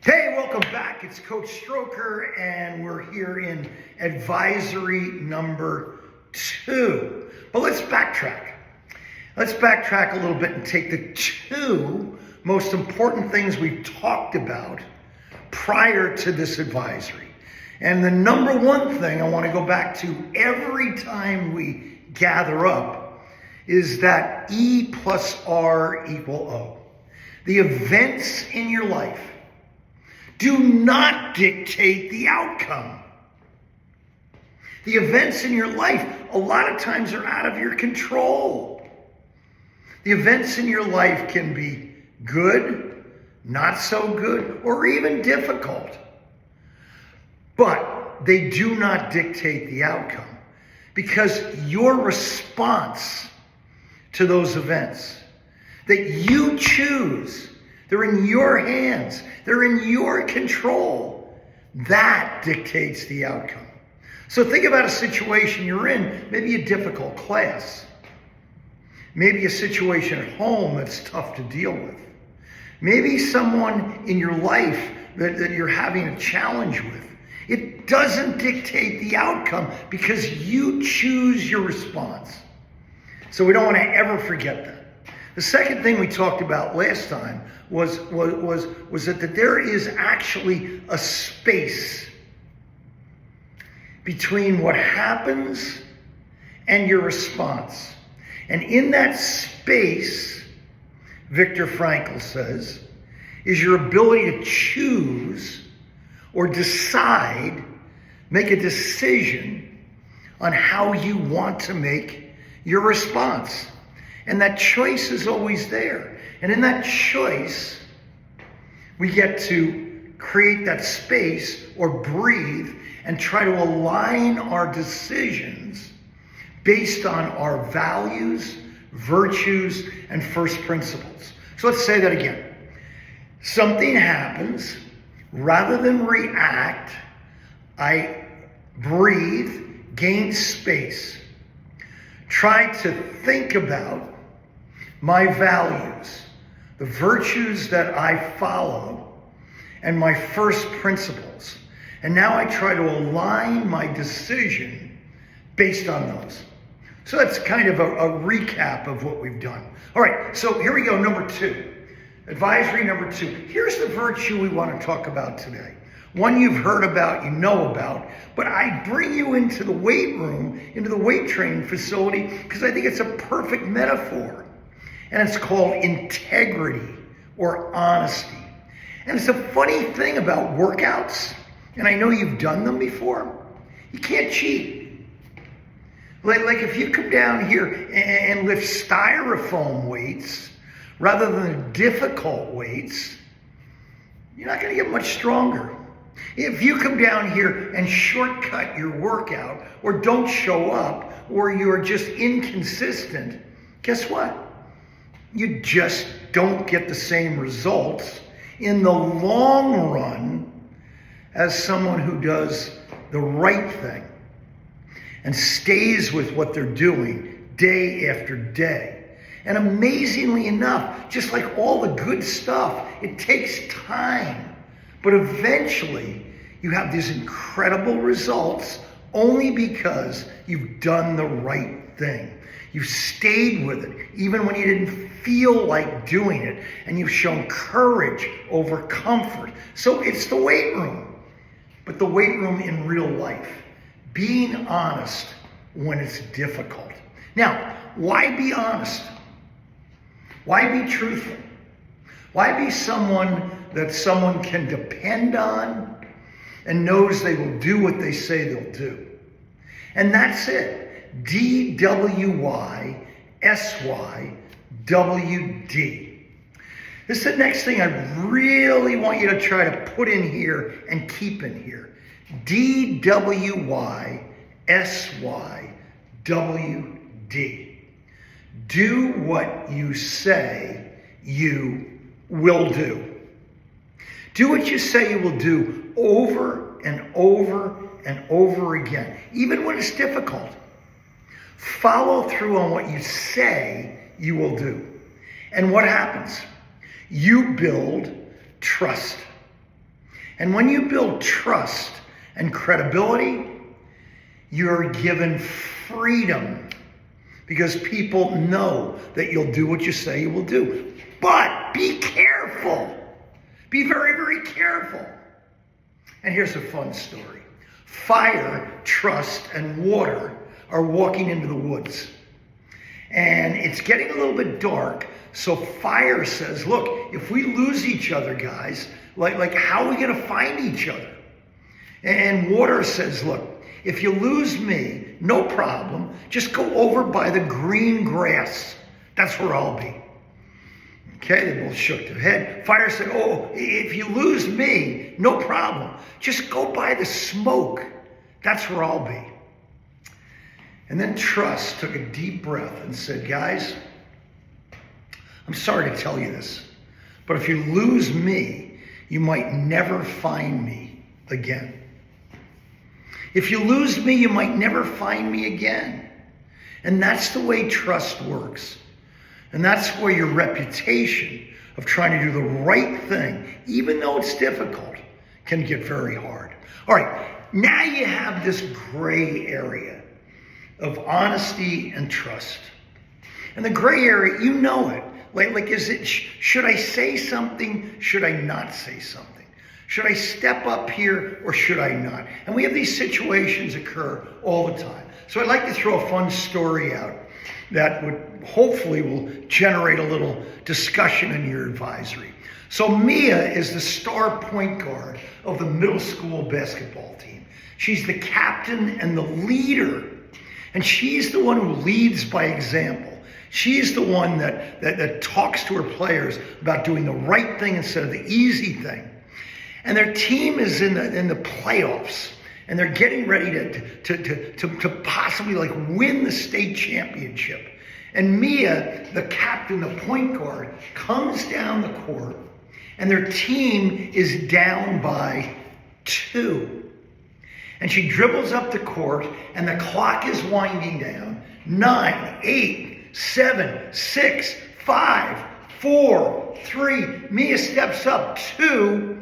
Hey, welcome back. It's Coach Stroker, and we're here in advisory number 2. But let's backtrack. Let's backtrack a little bit and take the 2 most important things we've talked about prior to this advisory. And the number 1 thing I want to go back to every time we gather up is that E plus R equal O. The events in your life do not dictate the outcome. The events in your life, a lot of times, are out of your control. The events in your life can be good, not so good, or even difficult. But they do not dictate the outcome, because your response to those events that you choose, they're in your hands. They're in your control. That dictates the outcome. So think about a situation you're in, maybe a difficult class. Maybe a situation at home that's tough to deal with. Maybe someone in your life that you're having a challenge with. It doesn't dictate the outcome because you choose your response. So we don't want to ever forget that. The second thing we talked about last time was that there is actually a space between what happens and your response. And in that space, Viktor Frankl says, is your ability to choose or decide, make a decision on how you want to make your response. And that choice is always there. And in that choice, we get to create that space or breathe and try to align our decisions based on our values, virtues, and first principles. So let's say that again. Something happens. Rather than react, I breathe, gain space. Try to think about my values, the virtues that I follow, and my first principles. And now I try to align my decision based on those. So that's kind of a recap of what we've done. All right, so here we go, number 2. Advisory number 2. Here's the virtue we want to talk about today. One you've heard about, you know about, but I bring you into the weight room, into the weight training facility, because I think it's a perfect metaphor. And it's called integrity or honesty. And it's a funny thing about workouts, and I know you've done them before, you can't cheat. Like if you come down here and lift styrofoam weights rather than difficult weights, you're not going to get much stronger. If you come down here and shortcut your workout or don't show up or you're just inconsistent, guess what? You just don't get the same results in the long run as someone who does the right thing and stays with what they're doing day after day. And amazingly enough, just like all the good stuff, it takes time. But eventually, you have these incredible results only because you've done the right thing. You've stayed with it, even when you didn't feel like doing it. And you've shown courage over comfort. So it's the weight room. But the weight room in real life. Being honest when it's difficult. Now, why be honest? Why be truthful? Why be someone that someone can depend on and knows they will do what they say they'll do? And that's it. DWYSYWD. This is the next thing I really want you to try to put in here and keep in here. DWYSYWD. Do what you say you will do. Do what you say you will do over and over and over again, even when it's difficult. Follow through on what you say you will do. And what happens? You build trust. And when you build trust and credibility, you're given freedom because people know that you'll do what you say you will do. But be careful. Be very, very careful. And here's a fun story. Fire, trust, and water are walking into the woods. And it's getting a little bit dark. So fire says, look, if we lose each other, guys, like how are we going to find each other? And water says, look, if you lose me, no problem. Just go over by the green grass. That's where I'll be. Okay, they both shook their head. Fire said, oh, if you lose me, no problem. Just go by the smoke. That's where I'll be. And then Trust took a deep breath and said, guys, I'm sorry to tell you this, but if you lose me, you might never find me again. If you lose me, you might never find me again. And that's the way trust works. And that's where your reputation of trying to do the right thing, even though it's difficult, can get very hard. All right, now you have this gray area of honesty and trust. And the gray area, you know it. Like is it, should I say something? Should I not say something? Should I step up here or should I not? And we have these situations occur all the time. So I'd like to throw a fun story out that would hopefully will generate a little discussion in your advisory. So Mia is the star point guard of the middle school basketball team. She's the captain and the leader. And she's the one who leads by example. She's the one that talks to her players about doing the right thing instead of the easy thing. And their team is in the playoffs. And they're getting ready to possibly win the state championship. And Mia, the captain, the point guard, comes down the court. And their team is down by 2. And she dribbles up the court, and the clock is winding down. 9, 8, 7, 6, 5, 4, 3. Mia steps up 2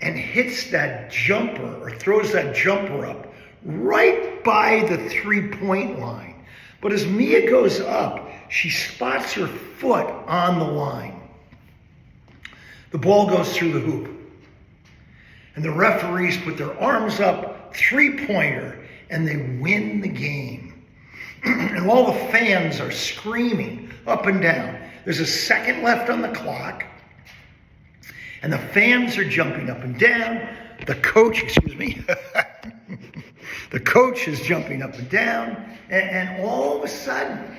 and hits that jumper, or throws that jumper up right by the 3-point line. But as Mia goes up, she spots her foot on the line. The ball goes through the hoop. And the referees put their arms up, 3-pointer, and they win the game. And all the fans are screaming up and down. There's a second left on the clock. And the fans are jumping up and down. The coach is jumping up and down. And all of a sudden,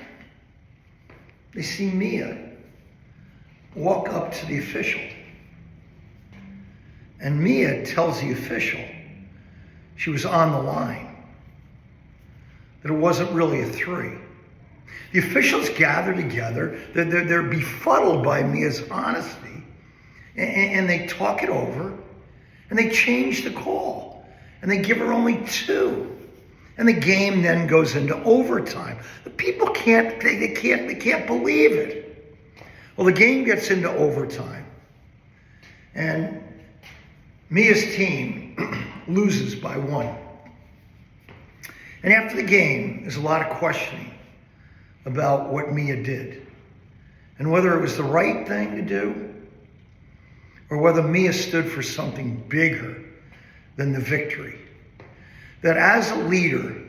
they see Mia walk up to the official. And Mia tells the official she was on the line, that it wasn't really a 3. The officials gather together. They're befuddled by Mia's honesty. And they talk it over. And they change the call. And they give her only 2. And the game then goes into overtime. The people can't believe it. Well, the game gets into overtime. And Mia's team loses by 1. And after the game, there's a lot of questioning about what Mia did and whether it was the right thing to do or whether Mia stood for something bigger than the victory. That as a leader,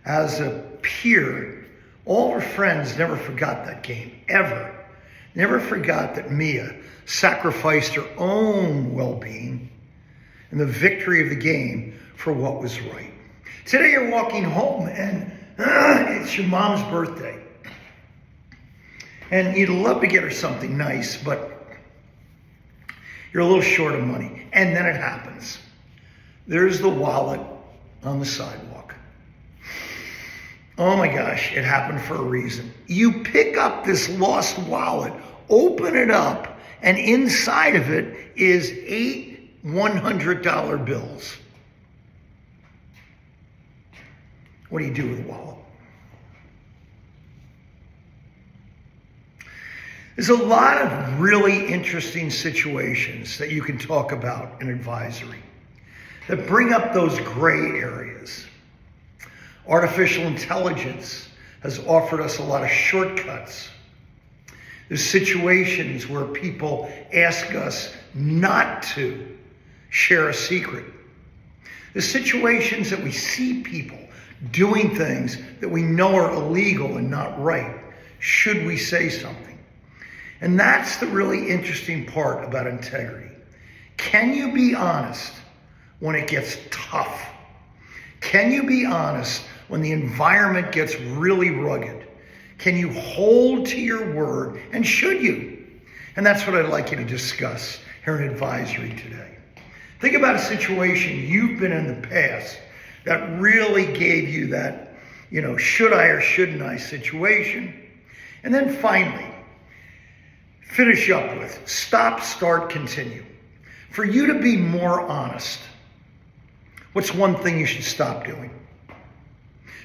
as a peer, all her friends never forgot that game, ever. Never forgot that Mia sacrificed her own well-being and the victory of the game for what was right. Today you're walking home and it's your mom's birthday. And you'd love to get her something nice, but you're a little short of money. And then it happens. There's the wallet on the sidewalk. Oh my gosh, it happened for a reason. You pick up this lost wallet, open it up, and inside of it is 8 $100 bills. What do you do with a wallet? There's a lot of really interesting situations that you can talk about in advisory that bring up those gray areas. Artificial intelligence has offered us a lot of shortcuts. There's situations where people ask us not to share a secret. There's situations that we see people doing things that we know are illegal and not right. Should we say something? And that's the really interesting part about integrity. Can you be honest when it gets tough? Can you be honest when the environment gets really rugged? Can you hold to your word? And should you? And that's what I'd like you to discuss here in advisory today. Think about a situation you've been in the past that really gave you that, should I or shouldn't I situation. And then finally, finish up with stop, start, continue. For you to be more honest, what's one thing you should stop doing?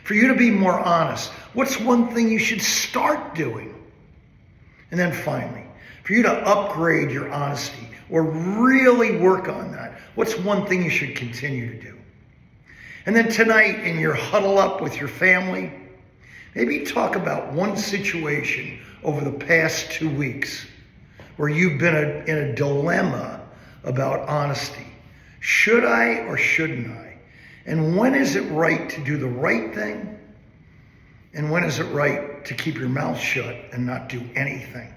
For you to be more honest, what's one thing you should start doing? And then finally, for you to upgrade your honesty or really work on that, what's one thing you should continue to do? And then tonight, in your huddle up with your family, maybe talk about one situation over the past 2 weeks where you've been in a dilemma about honesty. Should I or shouldn't I? And when is it right to do the right thing? And when is it right to keep your mouth shut and not do anything?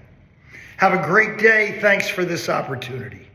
Have a great day. Thanks for this opportunity.